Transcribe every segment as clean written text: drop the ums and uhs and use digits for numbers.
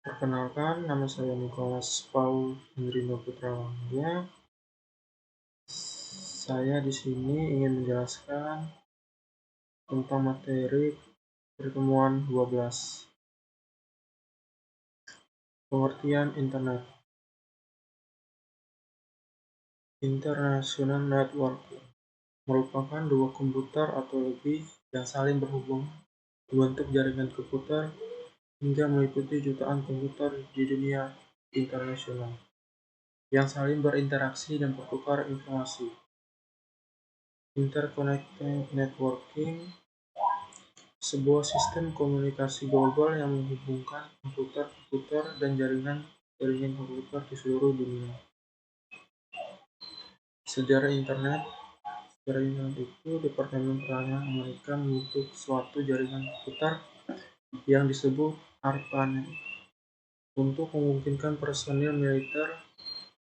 Perkenalkan, nama saya Nicholas Paul Hendrino Putrawangga. Saya di sini ingin menjelaskan tentang materi pertemuan 12. Pengertian internet. International networking merupakan dua komputer atau lebih yang saling berhubung membentuk jaringan komputer hingga meliputi jutaan komputer di dunia internasional yang saling berinteraksi dan bertukar informasi. Interconnected networking, sebuah sistem komunikasi global yang menghubungkan komputer-komputer dan jaringan komputer di seluruh dunia. Sejarah internet itu Departemen Pertahanan Amerika membentuk suatu jaringan komputer yang disebut ARPANET untuk memungkinkan personil militer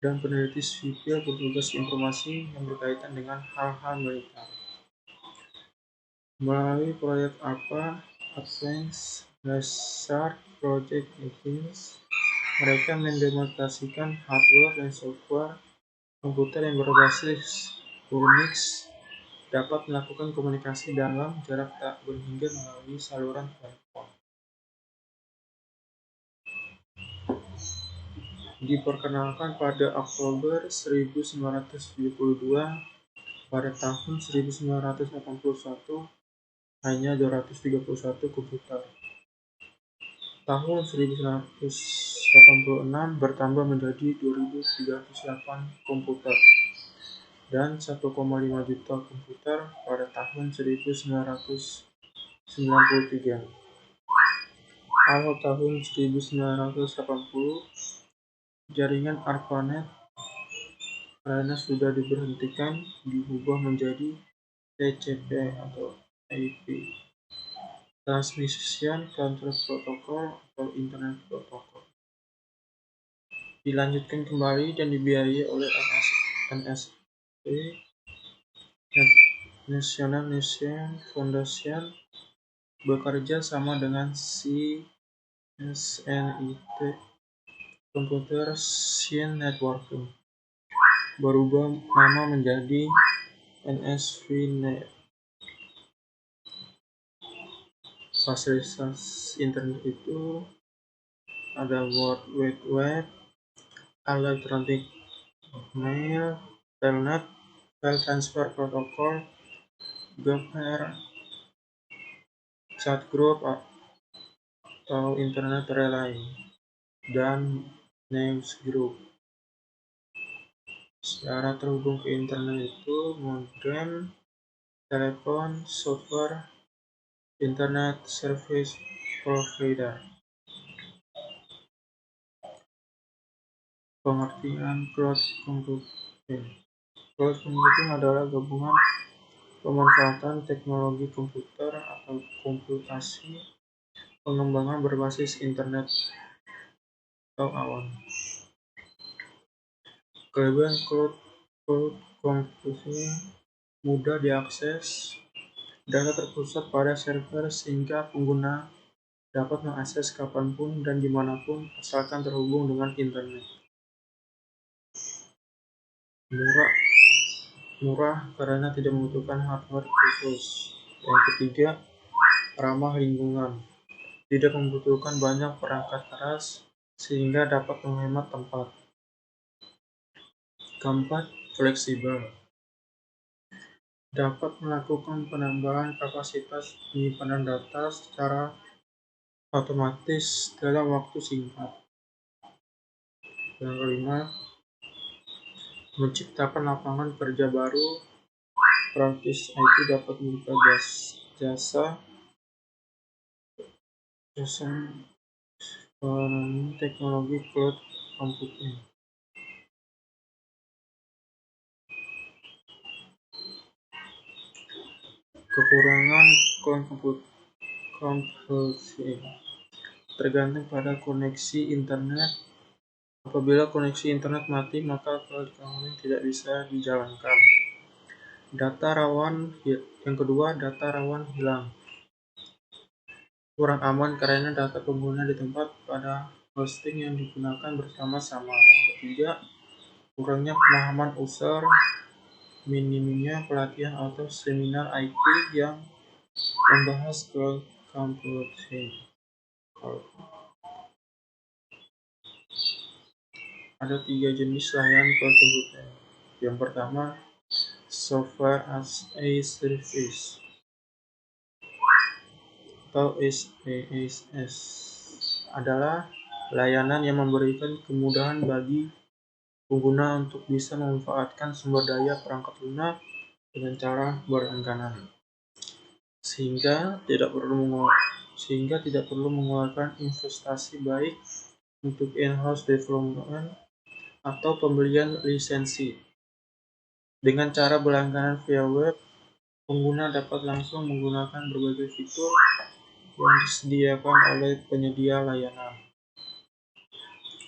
dan peneliti sipil bertugas informasi yang berkaitan dengan hal-hal militer. Melalui proyek ARPA, Advanced Research Project Advance, mereka mendemonstrasikan hardware dan software komputer yang berbasis Unix dapat melakukan komunikasi dalam jarak tak berhingga melalui saluran telepon. Diperkenalkan pada Oktober 1972, pada tahun 1981 hanya 231 komputer. Tahun 1986 bertambah menjadi 2.308 komputer dan 1,5 juta komputer pada tahun 1993. Awal tahun 1980, jaringan ARPANET karena sudah diberhentikan diubah menjadi TCP atau IP, Transmission Control Protocol atau Internet Protocol. Dilanjutkan kembali dan dibiayai oleh NSA, National Mission Foundation, bekerja sama dengan CSNIT, Computer Science Networking, berubah nama menjadi NSVNet. Fasilitas internet itu ada World Wide Web, Electronic Mail, Telnet, File Transfer Protocol, GPR, Chat Group atau Internet Relay, dan Newsgroup. Cara terhubung ke internet itu modem, telepon, software, Internet Service Provider. Pengertian cloud computing. Cloud computing adalah gabungan pemanfaatan teknologi komputer atau komputasi pengembangan berbasis internet atau awan. Kelebihan cloud computing: mudah diakses, data terpusat pada server sehingga pengguna dapat mengakses kapanpun dan dimanapun asalkan terhubung dengan internet. Murah karena tidak membutuhkan hardware khusus. Yang ketiga, ramah lingkungan, tidak membutuhkan banyak perangkat keras sehingga dapat menghemat tempat. Keempat, fleksibel, dapat melakukan penambahan kapasitas penyimpanan data secara otomatis dalam waktu singkat. Yang kelima, menciptakan lapangan kerja baru. Praktis IT dapat membuka jasa teknologi cloud computing. Kekurangan computing tergantung pada koneksi internet. Apabila koneksi internet mati, maka cloud computing tidak bisa dijalankan. Yang kedua, data rawan hilang. Kurang aman karena data pengguna ditempat pada hosting yang digunakan bersama-sama. Yang ketiga, kurangnya pemahaman user, minimnya pelatihan atau seminar IT yang membahas cloud computing. Ada 3 jenis layanan cloud computing. Yang pertama, software as a service atau SaaS adalah layanan yang memberikan kemudahan bagi pengguna untuk bisa memanfaatkan sumber daya perangkat lunak dengan cara berlangganan, sehingga tidak perlu mengeluarkan investasi baik untuk in-house development atau pembelian lisensi. Dengan cara berlangganan via web, pengguna dapat langsung menggunakan berbagai fitur yang disediakan oleh penyedia layanan.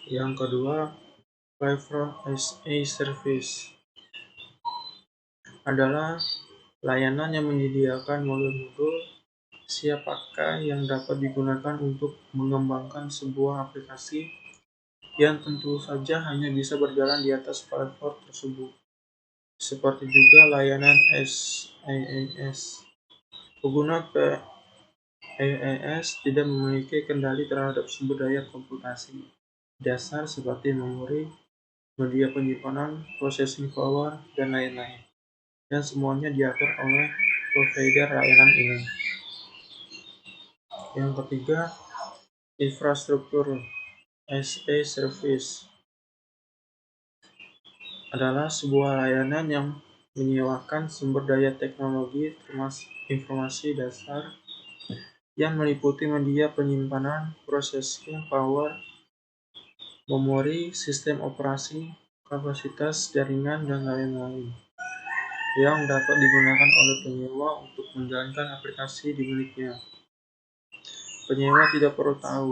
Yang kedua, Platform as a Service adalah layanan yang menyediakan modul-modul siap pakai yang dapat digunakan untuk mengembangkan sebuah aplikasi yang tentu saja hanya bisa berjalan di atas platform tersebut. Seperti juga layanan SaaS. Pengguna PaaS tidak memiliki kendali terhadap sumber daya komputasi dasar seperti memori, media penyimpanan, processing power, dan lain-lain. Dan semuanya diatur oleh provider layanan ini. Yang ketiga, infrastruktur as a service adalah sebuah layanan yang menyewakan sumber daya teknologi termasuk informasi dasar yang meliputi media penyimpanan, processing power, memori, sistem operasi, kapasitas jaringan, dan lain-lain yang dapat digunakan oleh penyewa untuk menjalankan aplikasi di miliknya. Penyewa tidak perlu tahu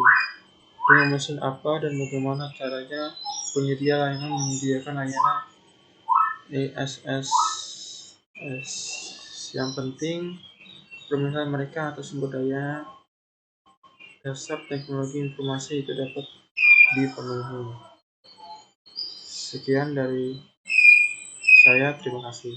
dengan mesin apa dan bagaimana caranya penyedia layanan menyediakan layanan ESS. Yang penting, permintaan mereka atau sumber daya dasar teknologi informasi itu dapat dipenuhi. Sekian dari saya, terima kasih.